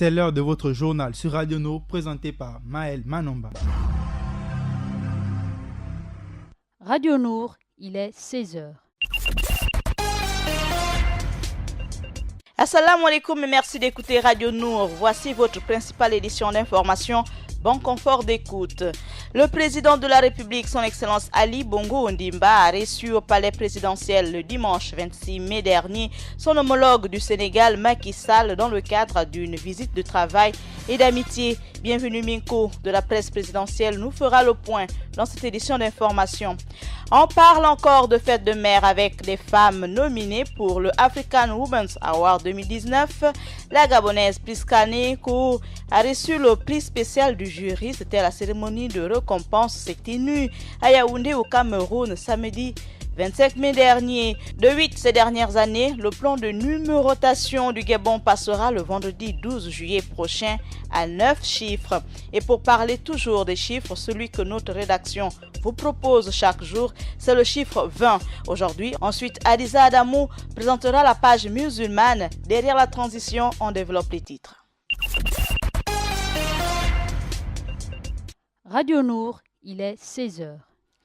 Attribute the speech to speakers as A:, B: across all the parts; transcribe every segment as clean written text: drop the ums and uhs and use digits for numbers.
A: C'est l'heure de votre journal sur Radio Nord présenté par Maël Manomba.
B: Radio Nord, il est 16h.
C: Assalamu alaikum et merci d'écouter Radio Nour. Voici votre principale édition d'information. Bon confort d'écoute. Le président de la République, son Excellence Ali Bongo Ondimba, a reçu au palais présidentiel le dimanche 26 mai dernier son homologue du Sénégal, Macky Sall, dans le cadre d'une visite de travail et d'amitié. Bienvenue Minko de la presse présidentielle nous fera le point dans cette édition d'information. On parle encore de fête de mère avec des femmes nominées pour le African Women's Award 2019. La Gabonaise Priskane Kou a reçu le prix spécial du jury. C'était la cérémonie de récompense s'est tenue à Yaoundé au Cameroun samedi 25 mai dernier. De 8 ces dernières années, le plan de numérotation du Gabon passera le vendredi 12 juillet prochain à 9 chiffres. Et pour parler toujours des chiffres, celui que notre rédaction vous propose chaque jour, c'est le chiffre 20. Aujourd'hui, ensuite, Adiza Adamou présentera la page musulmane. Derrière la transition, on développe les titres.
B: Radio Nour, il est 16h.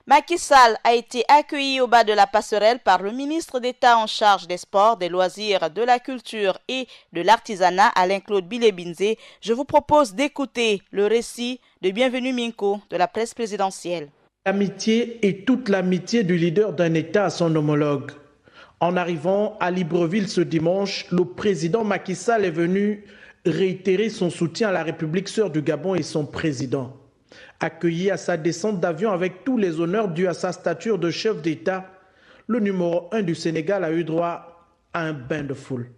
C: Macky Sall a été accueilli au bas de la passerelle par le ministre d'État en charge des sports, des loisirs, de la culture et de l'artisanat, Alain-Claude Bilebinze. Je vous propose d'écouter le récit de Bienvenue Minko de la presse présidentielle.
D: L'amitié et toute l'amitié du leader d'un État à son homologue. En arrivant à Libreville ce dimanche, le président Macky Sall est venu réitérer son soutien à la République sœur du Gabon et son président. Accueilli à sa descente d'avion avec tous les honneurs dus à sa stature de chef d'État, le numéro 1 du Sénégal a eu droit à un bain de foule.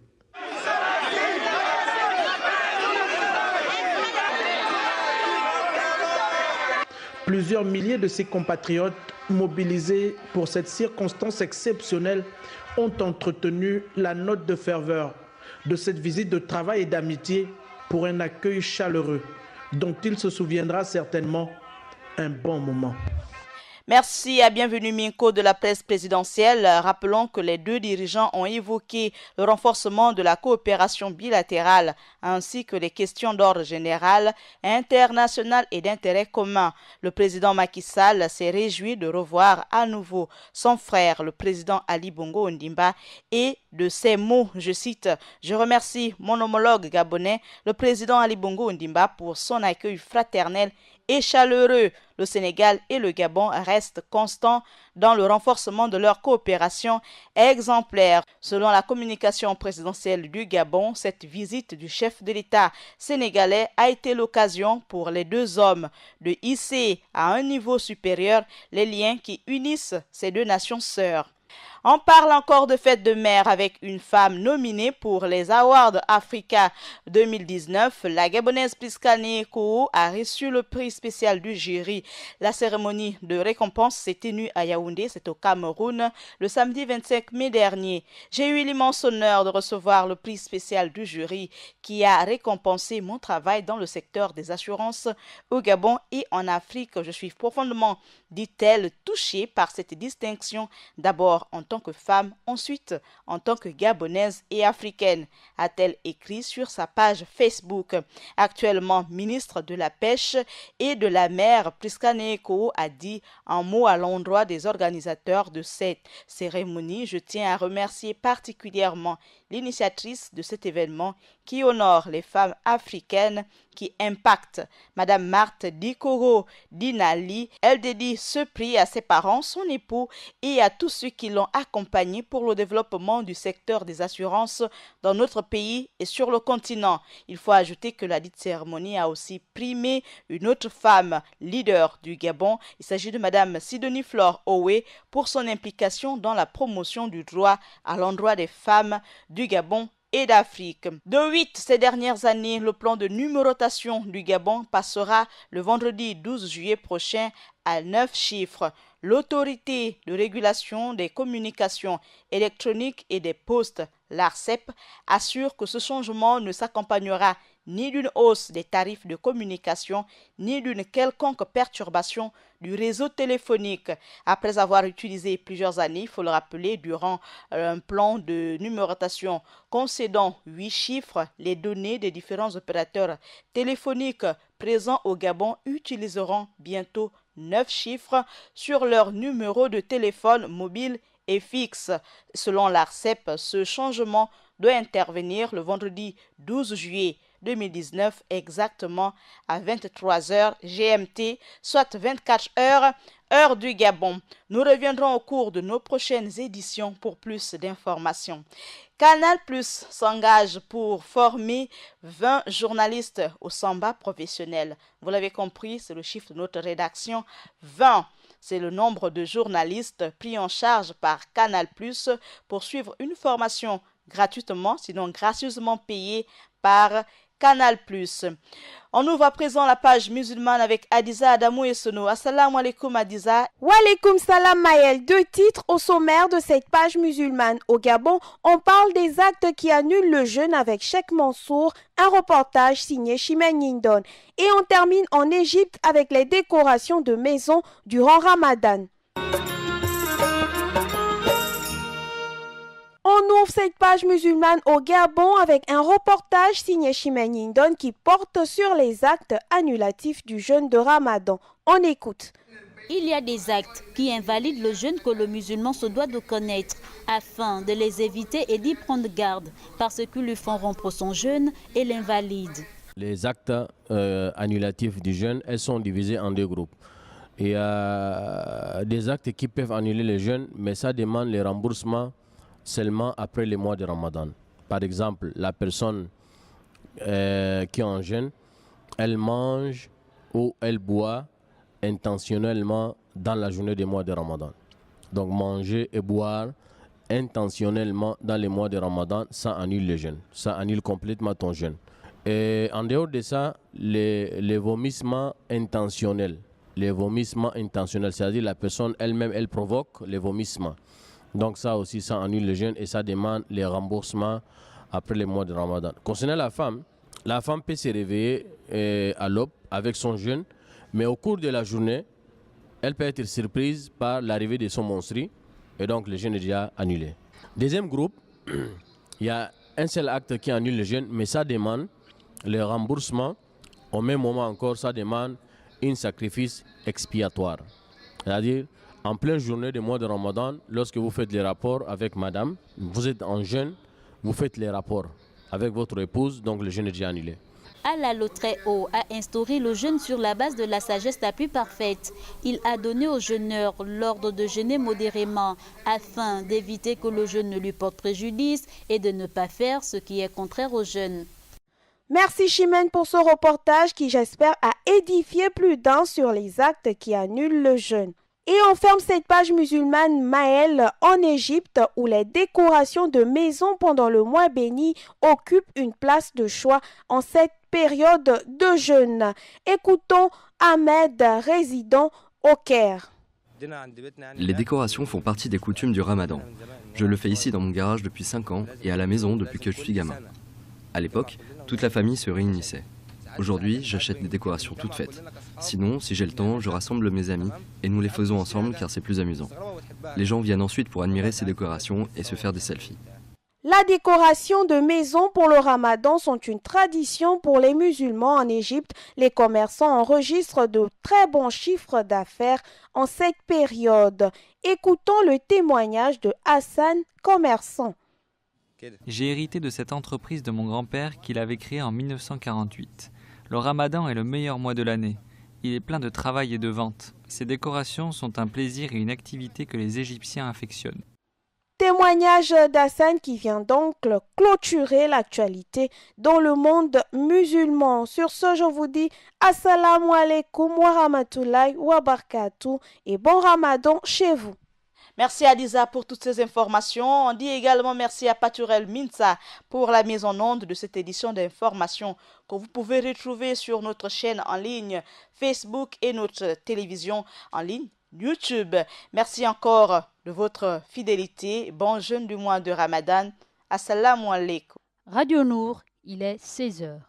D: Plusieurs milliers de ses compatriotes mobilisés pour cette circonstance exceptionnelle ont entretenu la note de ferveur de cette visite de travail et d'amitié pour un accueil chaleureux dont il se souviendra certainement un bon moment.
C: Merci à Bienvenue Minko de la presse présidentielle. Rappelons que les deux dirigeants ont évoqué le renforcement de la coopération bilatérale ainsi que les questions d'ordre général, international et d'intérêt commun. Le président Macky Sall s'est réjoui de revoir à nouveau son frère, le président Ali Bongo Ondimba, et de ces mots, je cite, « Je remercie mon homologue gabonais, le président Ali Bongo Ondimba, pour son accueil fraternel et chaleureux. Le Sénégal et le Gabon restent constants dans le renforcement de leur coopération exemplaire. » Selon la communication présidentielle du Gabon, cette visite du chef de l'État sénégalais a été l'occasion pour les deux hommes de hisser à un niveau supérieur les liens qui unissent ces deux nations sœurs. On parle encore de fête de mère avec une femme nominée pour les Awards Africa 2019. La Gabonaise Priskane Kou a reçu le prix spécial du jury. La cérémonie de récompense s'est tenue à Yaoundé, c'est au Cameroun, le samedi 25 mai dernier. J'ai eu l'immense honneur de recevoir le prix spécial du jury qui a récompensé mon travail dans le secteur des assurances au Gabon et en Afrique. Je suis profondément, dit-elle, touchée par cette distinction, d'abord en tant que femme, ensuite en tant que gabonaise et africaine, a-t-elle écrit sur sa page Facebook. Actuellement ministre de la Pêche et de la Mer, Priskane Kou a dit un mot à l'endroit des organisateurs de cette cérémonie. Je tiens à remercier particulièrement l'initiatrice de cet événement qui honore les femmes africaines qui impactent. Madame Marthe Dikoro Dinali, elle dédie ce prix à ses parents, son époux et à tous ceux qui l'ont accompagnée pour le développement du secteur des assurances dans notre pays et sur le continent. Il faut ajouter que la dite cérémonie a aussi primé une autre femme leader du Gabon. Il s'agit de Madame Sidonie Flore Owe pour son implication dans la promotion du droit à l'endroit des femmes du Gabon et d'Afrique. De 8 ces dernières années, le plan de numérotation du Gabon passera le vendredi 12 juillet prochain à 9 chiffres. L'autorité de régulation des communications électroniques et des postes, l'ARCEP, assure que ce changement ne s'accompagnera ni d'une hausse des tarifs de communication, ni d'une quelconque perturbation du réseau téléphonique. Après avoir utilisé plusieurs années, il faut le rappeler, durant un plan de numérotation concédant 8 chiffres, les données des différents opérateurs téléphoniques présents au Gabon utiliseront bientôt 9 chiffres sur leur numéro de téléphone mobile et fixe. Selon l'ARCEP, ce changement doit intervenir le vendredi 12 juillet 2019 exactement à 23h GMT, soit 24 heures, heure du Gabon. Nous reviendrons au cours de nos prochaines éditions pour plus d'informations. Canal Plus s'engage pour former 20 journalistes au Samba professionnel. Vous l'avez compris, c'est le chiffre de notre rédaction, 20. C'est le nombre de journalistes pris en charge par Canal Plus pour suivre une formation gratuitement, sinon gracieusement payée par Canal+. On ouvre à présent la page musulmane avec Adiza Adamou et Sono. Assalamu alaikum Adiza.
E: Wa alaikum salam Maël. 2 titres au sommaire de cette page musulmane. Au Gabon, on parle des actes qui annulent le jeûne avec Cheikh Mansour, un reportage signé Chimène Yindon. Et on termine en Égypte avec les décorations de maisons durant Ramadan. On ouvre cette page musulmane au Gabon avec un reportage signé Chimène Yindon qui porte sur les actes annulatifs du jeûne de Ramadan. On écoute.
F: Il y a des actes qui invalident le jeûne que le musulman se doit de connaître afin de les éviter et d'y prendre garde parce qu'ils lui font rompre son jeûne et l'invalident.
G: Les actes annulatifs du jeûne, elles sont divisées en 2 groupes. Il y a des actes qui peuvent annuler le jeûne, mais ça demande les remboursements seulement après les mois de Ramadan. Par exemple, la personne qui est en jeûne, elle mange ou elle boit intentionnellement dans la journée des mois de Ramadan. Donc manger et boire intentionnellement dans les mois de Ramadan, ça annule le jeûne. Ça annule complètement ton jeûne. Et en dehors de ça, les vomissements intentionnels. Les vomissements intentionnels, c'est-à-dire la personne elle-même, elle provoque les vomissements. Donc ça aussi, ça annule le jeûne et ça demande les remboursements après les mois de Ramadan. Concernant la femme peut se réveiller à l'aube avec son jeûne, mais au cours de la journée, elle peut être surprise par l'arrivée de son menstru et donc le jeûne est déjà annulé. Deuxième groupe, il y a un seul acte qui annule le jeûne, mais ça demande le remboursement. Au même moment encore, ça demande un sacrifice expiatoire. C'est-à-dire, en pleine journée du mois de Ramadan, lorsque vous faites les rapports avec madame, vous êtes en jeûne, vous faites les rapports avec votre épouse, donc le jeûne est déjà annulé.
F: Allah le Très-Haut a instauré le jeûne sur la base de la sagesse la plus parfaite. Il a donné aux jeûneurs l'ordre de jeûner modérément afin d'éviter que le jeûne ne lui porte préjudice et de ne pas faire ce qui est contraire au jeûne.
E: Merci Chimène pour ce reportage qui, j'espère, a édifié plus d'un sur les actes qui annulent le jeûne. Et on ferme cette page musulmane Maël en Égypte où les décorations de maisons pendant le mois béni occupent une place de choix en cette période de jeûne. Écoutons Ahmed, résident au Caire.
H: Les décorations font partie des coutumes du Ramadan. Je le fais ici dans mon garage depuis 5 ans et à la maison depuis que je suis gamin. À l'époque, toute la famille se réunissait. Aujourd'hui, j'achète des décorations toutes faites. Sinon, si j'ai le temps, je rassemble mes amis et nous les faisons ensemble car c'est plus amusant. Les gens viennent ensuite pour admirer ces décorations et se faire des selfies.
E: La décoration de maisons pour le Ramadan sont une tradition pour les musulmans en Égypte. Les commerçants enregistrent de très bons chiffres d'affaires en cette période. Écoutons le témoignage de Hassan, commerçant.
I: J'ai hérité de cette entreprise de mon grand-père qu'il avait créée en 1948. Le Ramadan est le meilleur mois de l'année. Il est plein de travail et de vente. Ces décorations sont un plaisir et une activité que les Égyptiens affectionnent.
E: Témoignage d'Hassan qui vient donc clôturer l'actualité dans le monde musulman. Sur ce, je vous dis Assalamu alaikum wa rahmatullahi wa barakatuh et bon Ramadan chez vous.
C: Merci Adiza pour toutes ces informations. On dit également merci à Paturel Minsa pour la mise en onde de cette édition d'information que vous pouvez retrouver sur notre chaîne en ligne Facebook et notre télévision en ligne YouTube. Merci encore de votre fidélité. Bon jeûne du mois de Ramadan. Assalamu alaikum.
B: Radio Nour, il est 16h.